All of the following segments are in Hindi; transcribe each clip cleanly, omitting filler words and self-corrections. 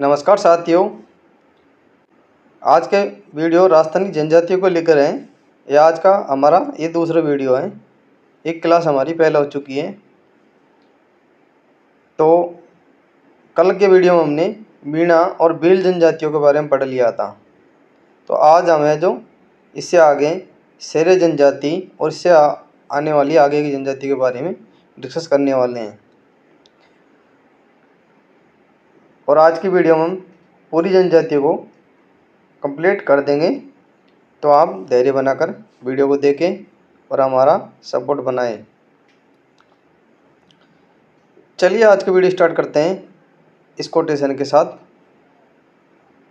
नमस्कार साथियों। आज के वीडियो राजस्थानी जनजातियों को लेकर है। ये आज का हमारा ये दूसरा वीडियो है। एक क्लास हमारी पहले हो चुकी है। तो कल के वीडियो में हमने मीणा और भील जनजातियों के बारे में पढ़ लिया था। तो आज हमें जो इससे आगे सेरे जनजाति और इससे आने वाली आगे की जनजाति के बारे में डिस्कस करने वाले हैं। और आज की वीडियो में हम पूरी जनजातियों को कंप्लीट कर देंगे। तो आप धैर्य बनाकर वीडियो को देखें और हमारा सपोर्ट बनाएं। चलिए आज की वीडियो स्टार्ट करते हैं इस कोटेशन के साथ।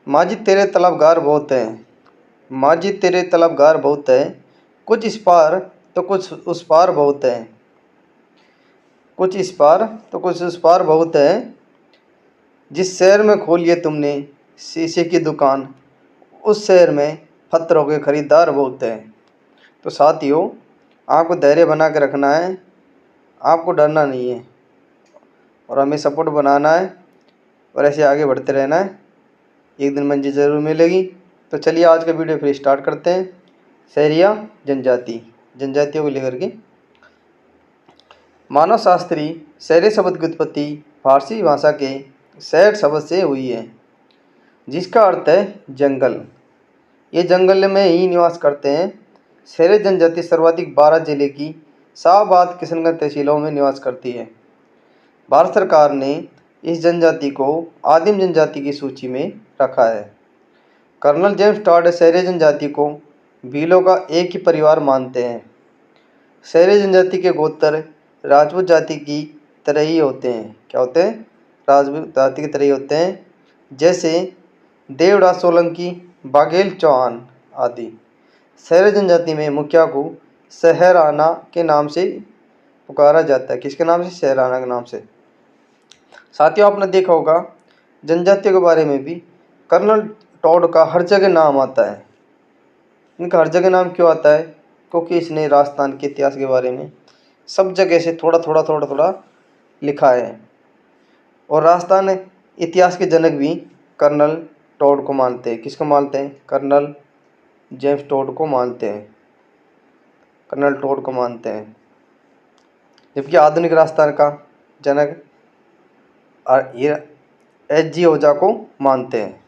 माजी तेरे तलबगार बहुत हैं, माजी तेरे तलबगार बहुत हैं, कुछ इस पार तो कुछ उस पार बहुत हैं, कुछ इस पार तो कुछ उस पार बहुत हैं। जिस शहर में खोलिए तुमने शीशे की दुकान, उस शहर में पत्थरों के खरीदार बहुत हैं। तो साथियों, आपको धैर्य बना के रखना है, आपको डरना नहीं है और हमें सपोर्ट बनाना है और ऐसे आगे बढ़ते रहना है। एक दिन मंजिल ज़रूर मिलेगी। तो चलिए आज का वीडियो फिर स्टार्ट करते हैं। सहरिया जनजातियों को लेकर के। मानव शास्त्री सहरे शब्द की उत्पत्ति फारसी भाषा के सहर शब्द से हुई है, जिसका अर्थ है जंगल। ये जंगल में ही निवास करते हैं। सहरे जनजाति सर्वाधिक 12 जिले की शाहबाद किशनगंज तहसीलों में निवास करती है। भारत सरकार ने इस जनजाति को आदिम जनजाति की सूची में रखा है। कर्नल जेम्स टॉड सहरे जनजाति को भीलों का एक ही परिवार मानते हैं। सहरे जनजाति के गोत्र राजपूत जाति की तरह ही होते हैं। क्या होते हैं? राजपूत जाति की तरह ही होते हैं, जैसे देवदास सोलंकी, बाघेल चौहान आदि। सहरे जनजाति में मुखिया को सहराना के नाम से पुकारा जाता है। किसके नाम से? सहराना के नाम से। साथियों, आपने देखा होगा जनजातियों के बारे में भी कर्नल टॉड का हर जगह नाम आता है। इनका हर जगह नाम क्यों आता है? क्योंकि इसने राजस्थान के इतिहास के बारे में सब जगह से थोड़ा थोड़ा लिखा है। और राजस्थान इतिहास के जनक भी कर्नल टॉड को मानते हैं। किसको मानते हैं? कर्नल जेम्स टॉड को मानते हैं। कर्नल टॉड को मानते हैं। जबकि आधुनिक राजस्थान का जनक एच.जी. ओझा को मानते हैं।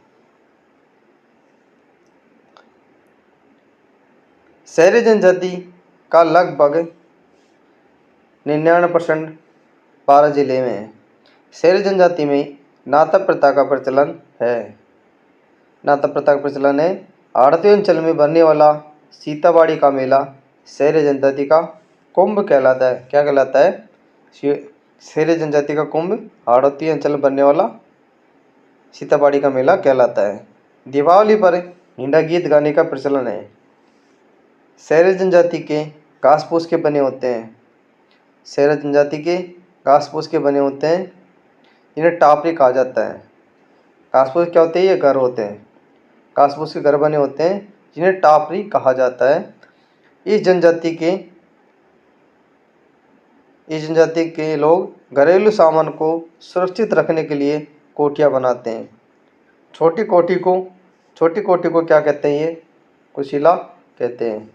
सहरी जनजाति का लगभग 99% 12 जिले में है। सहरी जनजाति में नाता प्रथा का प्रचलन है। नाता प्रथा का प्रचलन है। आड़ती अंचल में बनने वाला सीताबाड़ी का मेला सहरी जनजाति का कुंभ कहलाता है। क्या कहलाता है? सहरी जनजाति का कुंभ आड़ती अंचल में बनने वाला सीताबाड़ी का मेला कहलाता है। दीपावली पर हिंडा गीत गाने का प्रचलन है। सहरी जनजाति के घास फूस के बने होते हैं। सहरी जनजाति के घास फूस के बने होते हैं, इन्हें टापरी कहा जाता है। घास फूस क्या होते हैं? ये घर होते हैं। घास फूस के घर बने होते हैं जिन्हें टापरी कहा जाता है। इस जनजाति के लोग घरेलू सामान को सुरक्षित रखने के लिए कोठियाँ बनाते हैं। छोटी कोठी को क्या कहते हैं? ये कुशीला कहते हैं।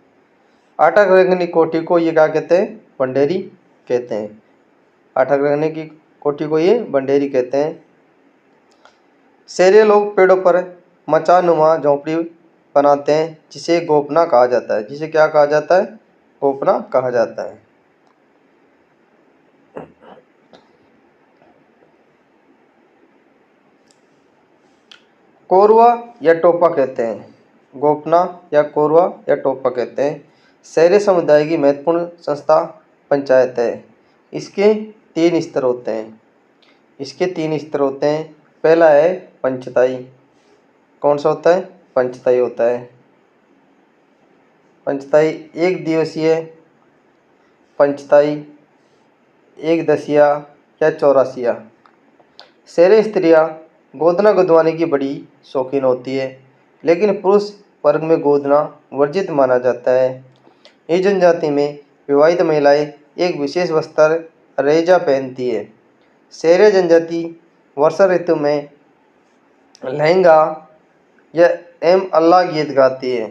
आटा रगड़ने की कोठी को ये क्या कहते हैं? बंडेरी कहते हैं। आटा रगड़ने की कोठी को ये बंडेरी कहते हैं। सहरिया लोग पेड़ों पर मचानुमा झोंपड़ी बनाते हैं, जिसे गोपना कहा जाता है। जिसे क्या कहा जाता है? गोपना कहा जाता है। कोरवा या टोपा कहते हैं। गोपना या कोरवा या टोपा कहते हैं। सहरी समुदाय की महत्वपूर्ण संस्था पंचायत है। इसके 3 स्तर होते हैं। पहला है पंचताई। कौन सा होता है? पंचताई होता है। पंचताई एक दिवसीय, पंचताई एक दसिया या चौरासिया। सहरी स्त्रियां गोदना गुदवाने की बड़ी शौकीन होती है, लेकिन पुरुष वर्ग में गोदना वर्जित माना जाता है। इस जनजाति में विवाहित महिलाएं एक विशेष वस्त्र रेजा पहनती है। सहरिया जनजाति वर्षा ऋतु में लहंगा यह एम अल्लाह गीत गाती है।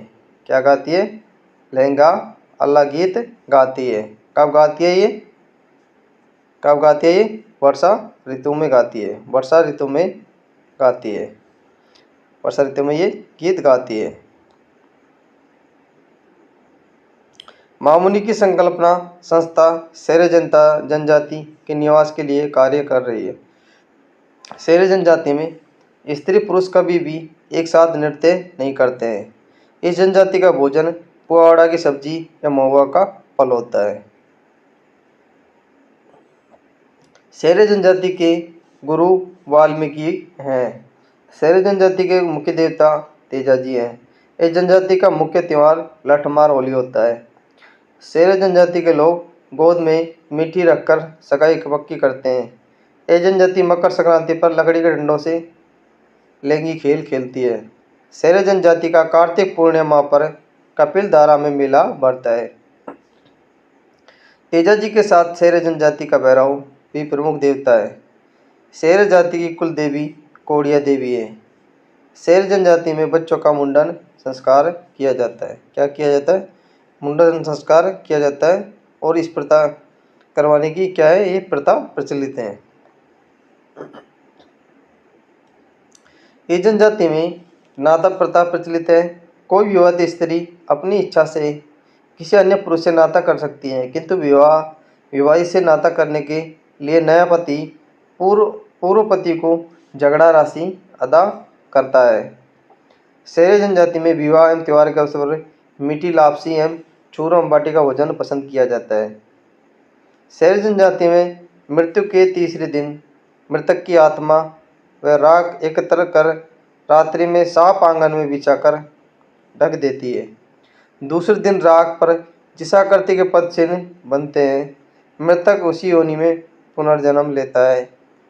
क्या गाती है? लहंगा अल्लाह गीत गाती है। कब गाती है ये? कब गाती है ये? वर्षा ऋतु में गाती है। वर्षा ऋतु में गाती है। वर्षा ऋतु में ये गीत गाती है। मामुनि की संकल्पना संस्था शहरी जनजाति के निवास के लिए कार्य कर रही है। शहरी जनजाति में स्त्री पुरुष कभी भी एक साथ नृत्य नहीं करते हैं। इस जनजाति का भोजन पुआड़ा की सब्जी या महुआ का फल होता है। शहरी जनजाति के गुरु वाल्मीकि हैं। शहरी जनजाति के मुख्य देवता तेजाजी हैं। इस जनजाति का मुख्य त्यौहार लठमार होली होता है। शहरी जनजाति के लोग गोद में मीठी रखकर सगाई पक्की करते हैं। यह जनजाति मकर संक्रांति पर लकड़ी के डंडों से लैंगी खेल खेलती है। शहरी जनजाति का कार्तिक पूर्णिमा पर कपिल धारा में मेला भरता है। तेजाजी के साथ शहरी जनजाति का भैरव भी प्रमुख देवता है। शहरी जाति की कुल देवी कोड़िया देवी है। शहरी जनजाति में बच्चों का मुंडन संस्कार किया जाता है। क्या किया जाता है? मुंडन संस्कार किया जाता है। और इस प्रथा करवाने की क्या है, ये प्रथा प्रचलित है। इस जनजाति में नाता प्रथा प्रचलित है। कोई विवाहित स्त्री अपनी इच्छा से किसी अन्य पुरुष से नाता कर सकती है, किंतु विवाहित से नाता करने के लिए नया पति पूर्व पति को झगड़ा राशि अदा करता है। शहरी जनजाति में विवाह एवं त्योहार के अवसर पर मीठी लापसी एवं चूरम बाटी का भोजन पसंद किया जाता है। शहरी जनजाति में मृत्यु के तीसरे दिन मृतक की आत्मा व राख एकत्र कर रात्रि में साफ आंगन में बिछाकर ढक देती है। दूसरे दिन राख पर जिसाकृति के पद चिन्ह बनते हैं। मृतक उसी योनि में पुनर्जन्म लेता है।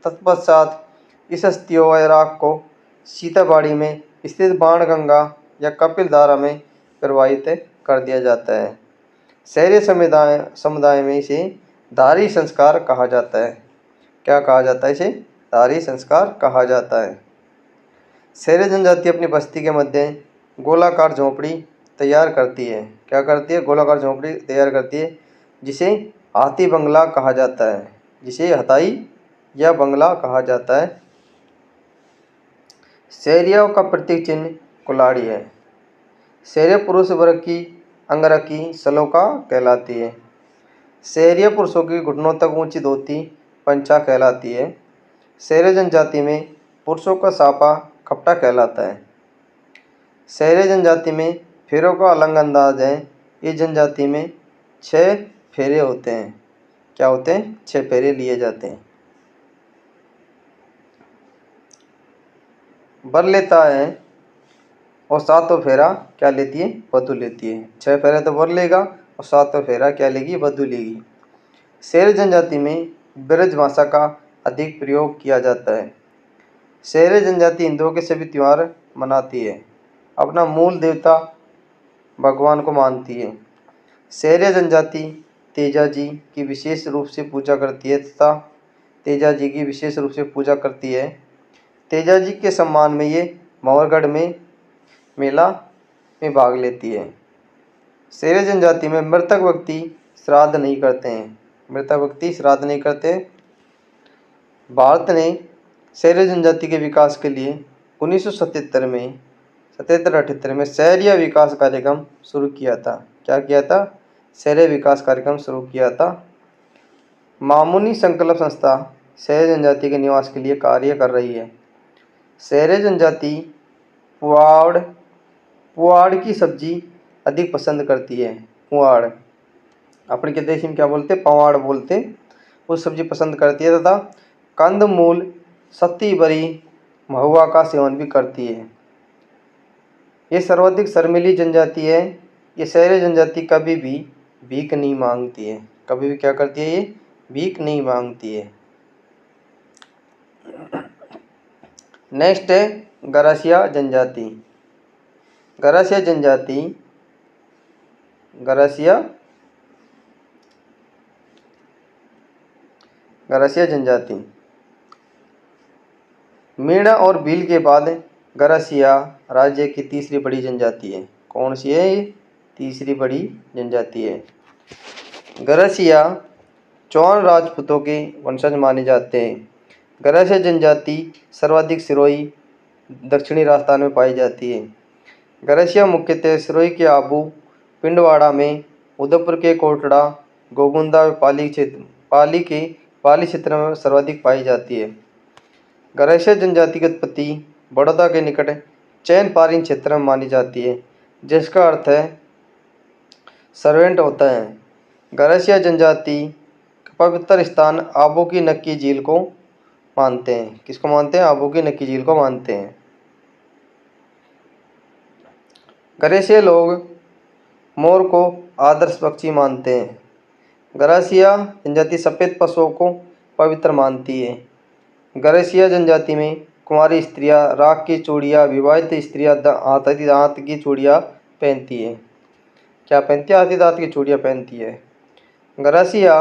तत्पश्चात इस अस्थियों व राख को सीताबाड़ी में स्थित बाणगंगा या कपिल धारा में प्रवाहित कर दिया जाता है। शहरी समुदाय में इसे धारी संस्कार कहा जाता है। क्या कहा जाता है? इसे धारी संस्कार कहा जाता है। शहरी जनजाति अपनी बस्ती के मध्य गोलाकार झोंपड़ी तैयार करती है। क्या करती है? गोलाकार झोंपड़ी तैयार करती है, जिसे हाथी बंगला कहा जाता है। जिसे हथाई या बंगला कहा जाता है। शहरियों का प्रतीक चिन्ह कुल्हाड़ी है। शहरी पुरुष वर्ग की अंगरखी सलोका कहलाती है। शहरी पुरुषों की घुटनों तक ऊंची धोती पंचा कहलाती है। शहरी जनजाति में पुरुषों का सापा खपटा कहलाता है। शहरी जनजाति में फेरों का अलग अंदाज है। इस जनजाति में 6 फेरे होते हैं। क्या होते हैं? 6 फेरे लिए जाते हैं। वर लेता है और 7वां फेरा क्या लेती है? वधू लेती है। 6 फेरे तो वर लेगा और 7वां फेरा क्या लेगी? वधू लेगी। शहरी जनजाति में ब्रज भाषा का अधिक प्रयोग किया जाता है। शहरी जनजाति हिंदुओं के सभी त्यौहार मनाती है। अपना मूल देवता भगवान को मानती है। शहरी जनजाति तेजाजी की विशेष रूप से पूजा करती है तथा तेजाजी की विशेष रूप से पूजा करती है। तेजाजी के सम्मान में ये मौरगढ़ में मेला में भाग लेती है। शहरी जनजाति में मृतक व्यक्ति श्राद्ध नहीं करते हैं। मृतक व्यक्ति श्राद्ध नहीं करते। भारत ने शहरी जनजाति के विकास के लिए 1977 में 77-78 में शहरी विकास कार्यक्रम शुरू किया था। क्या किया था? शहरी विकास कार्यक्रम शुरू किया था। मामुनि संकल्प संस्था शहरी जनजाति के निवास के लिए कार्य कर रही है। शहरी जनजाति पुआड़ की सब्जी अधिक पसंद करती है। पुआड़ अपने के देश में क्या बोलते? पवाड़ बोलते। वो सब्जी पसंद करती है तथा कंदमूल सत्ती बरी महुआ का सेवन भी करती है। ये सर्वाधिक शर्मीली जनजाति है। ये शहरी जनजाति कभी भी भीख नहीं मांगती है। कभी भी क्या करती है? ये भीख नहीं मांगती है। नेक्स्ट है गरासिया जनजाति। गरासिया जनजाति गरासिया जनजाति मीणा और भील के बाद गरासिया राज्य की तीसरी बड़ी जनजाति है। कौन सी है ये? तीसरी बड़ी जनजाति है। गरासिया चौहान राजपूतों के वंशज माने जाते हैं। गरासिया जनजाति सर्वाधिक सिरोही दक्षिणी राजस्थान में पाई जाती है। गरासिया मुख्यतः सिरोही के आबू, पिंडवाड़ा में, उदयपुर के कोटड़ा, गोगुंदा पाली क्षेत्र में सर्वाधिक पाई जाती है। गरासिया जनजाति की उत्पत्ति बड़ौदा के निकट चैनपारीन क्षेत्र में मानी जाती है, जिसका अर्थ है सर्वेंट होता है। गरासिया जनजाति का पवित्र स्थान आबू की नक्की झील को मानते हैं। किसको मानते हैं? आबू की नक्की झील को मानते हैं। गरासिया लोग मोर को आदर्श पक्षी मानते हैं। गरासिया जनजाति सफ़ेद पशुओं को पवित्र मानती है। गरासिया जनजाति में कुंवारी स्त्रियां राख की चूड़ियाँ, विवाहित स्त्रियां हाथी दांत की चूड़ियाँ पहनती है। क्या पहनती है? हाथी दांत की चूड़ियाँ पहनती है। गरासिया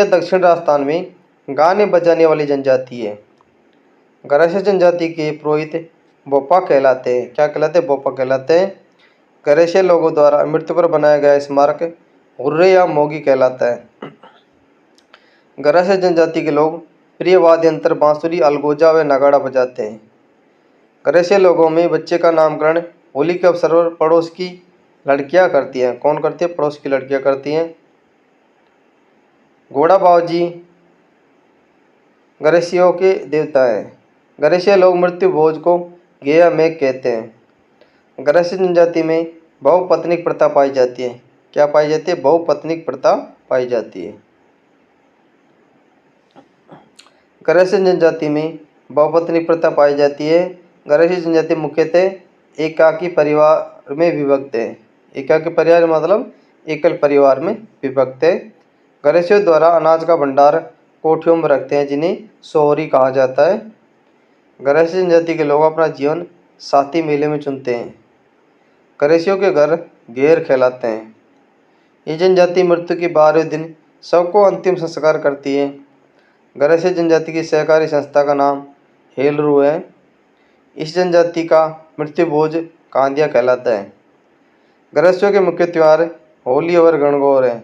दक्षिण राजस्थान में गाने बजाने वाली जनजाति है। गरासिया जनजाति के पुरोहित बोपा कहलाते हैं। क्या कहलाते हैं? बोपा कहलाते हैं। गरासिया लोगों द्वारा मृत्यु पर बनाया गया स्मारक हुर्रे या मोगी कहलाता है। गरासिया जनजाति के लोग प्रिय वाद्य यंत्र बांसुरी, अलगोजा व नगाड़ा बजाते हैं। गरासिया लोगों में बच्चे का नामकरण होली के अवसर पर पड़ोस की लड़कियां करती हैं। कौन करती है? पड़ोस की लड़कियां करती हैं। घोड़ा बावजी गरासियों के देवता है। गरासिया लोग मृत्यु भोज को गेया मेघ कहते हैं। गरासिया जनजाति में बहुपत्निक प्रथा पाई जाती है। क्या पाई जाती है? बहुपत्निक प्रथा पाई जाती है। गरासिया जनजाति में बहुपत्निक प्रथा पाई जाती है। गरासिया जनजाति मुख्यतः एकाकी परिवार में विभक्त है। एकाकी परिवार मतलब एकल परिवार में विभक्त है। गरासियों द्वारा अनाज का भंडार कोठियों में रखते हैं, जिन्हें सोहरी कहा जाता है। गरासिया जनजाति के लोग अपना जीवन साथी मेले में चुनते हैं। गरासियों के घर घेर कहलाते हैं। ये जनजाति मृत्यु के 12वें दिन सबको अंतिम संस्कार करती है। गरासिया जनजाति की सहकारी संस्था का नाम हेलरू है। इस जनजाति का मृत्यु भोज कांदिया कहलाता है। गरासियों के मुख्य त्यौहार होली और गणगौर है।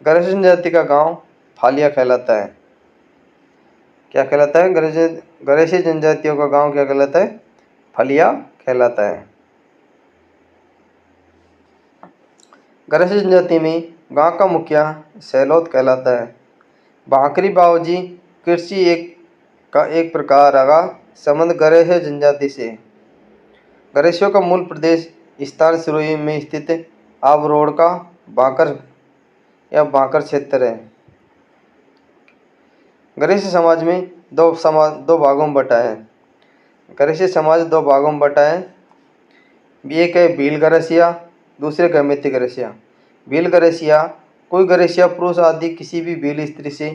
गरासिया जनजाति का गांव फालिया कहलाता है। क्या कहलाता है? गरासिया जनजातियों का गांव क्या कहलाता है? फलिया कहलाता है। गरासिया जनजाति में गांव का मुखिया सैलोत कहलाता है। भाकरी बावजी कृषि का एक प्रकार का संबंध गरासिया जनजाति से। गरासियों का मूल प्रदेश स्थान सिरोही में स्थित आबरोड का बांकर या बांकर क्षेत्र है। गरासिया समाज में दो भागों में बटा है। गरासिया समाज दो भागों में बटा है। एक है भील गरासिया, दूसरे गमेती गरासिया। भील गरासिया कोई गरासिया पुरुष आदि किसी भी भील स्त्री से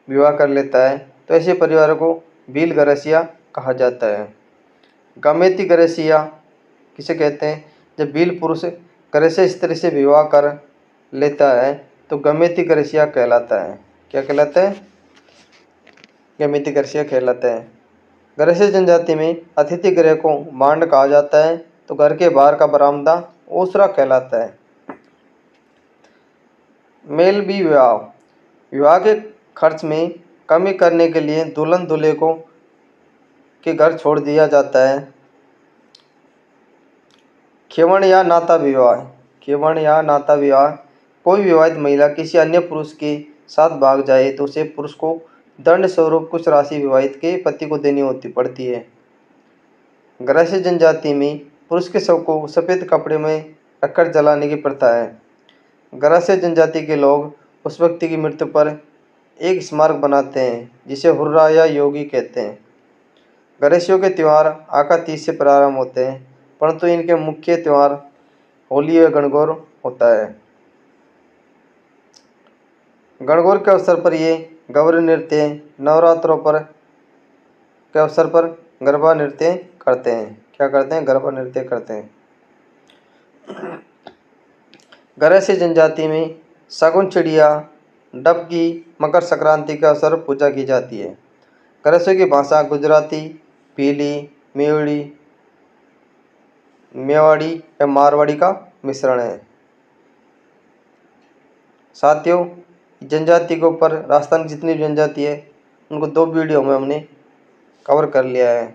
विवाह कर लेता है तो ऐसे परिवारों को भील गरासिया कहा जाता है। गमेती गरासिया किसे कहते हैं? जब भील पुरुष गरासिया स्त्री से विवाह कर लेता है तो गमेती गरासिया कहलाता है। क्या कहलाता है? गमेती गरासिया कहलाता है। गरासिया जनजाति में अतिथि गृह को मांड कहा जाता है तो घर के बाहर का बरामदा ओसरा कहलाता है। मेल भी विवाह के खर्च में कमी करने के लिए दुल्हन दूल्हे को के घर छोड़ दिया जाता है। खेवण या नाता विवाह कोई विवाहित महिला किसी अन्य पुरुष के साथ भाग जाए तो उसे पुरुष को दंड स्वरूप कुछ राशि विवाहित के पति को देनी पड़ती है। गरासिया जनजाति में पुरुष के शव को सफ़ेद कपड़े में रखकर जलाने की प्रथा है। गरासिया जनजाति के लोग उस व्यक्ति की मृत्यु पर एक स्मारक बनाते हैं जिसे हुर्रा या योगी कहते हैं। गरासियों के त्यौहार आका तीज से प्रारंभ होते हैं, परंतु इनके मुख्य त्यौहार होली व गणगौर होता है। गणगौर के अवसर पर ये गौर नृत्य, नवरात्रों पर के अवसर पर गरबा नृत्य करते हैं। क्या करते हैं? गरबा नृत्य करते हैं। गरासिया जनजाति में शगुन चिड़िया, डबकी, मकर संक्रांति के अवसर पर पूजा की जाती है। करसों की भाषा गुजराती, भीली, मेवाड़ी या मारवाड़ी का मिश्रण है। साथियों, जनजाति के ऊपर राजस्थान की जितनी भी जनजाति है उनको 2 वीडियो में हमने कवर कर लिया है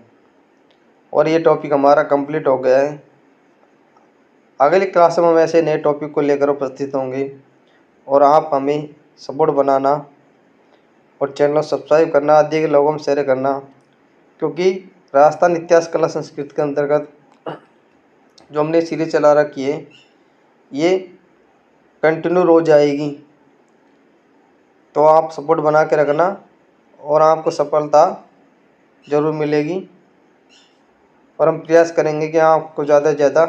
और ये टॉपिक हमारा कंप्लीट हो गया है। अगली क्लास में हम ऐसे नए टॉपिक को लेकर उपस्थित होंगे और आप हमें सपोर्ट बनाना और चैनल सब्सक्राइब करना, अधिक लोगों में शेयर करना, क्योंकि राजस्थान इतिहास कला संस्कृति के अंतर्गत जो हमने सीरीज चला रखी है ये कंटिन्यू रोज आएगी। तो आप सपोर्ट बना के रखना और आपको सफलता ज़रूर मिलेगी और हम प्रयास करेंगे कि आपको ज़्यादा से ज़्यादा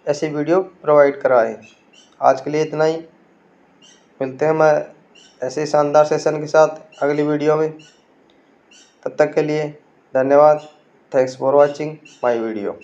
ऐसी वीडियो प्रोवाइड कराएं। आज के लिए इतना ही, मिलते हैं मैं ऐसे शानदार सेशन के साथ अगली वीडियो में। तब तक के लिए धन्यवाद। Thanks for watching my video.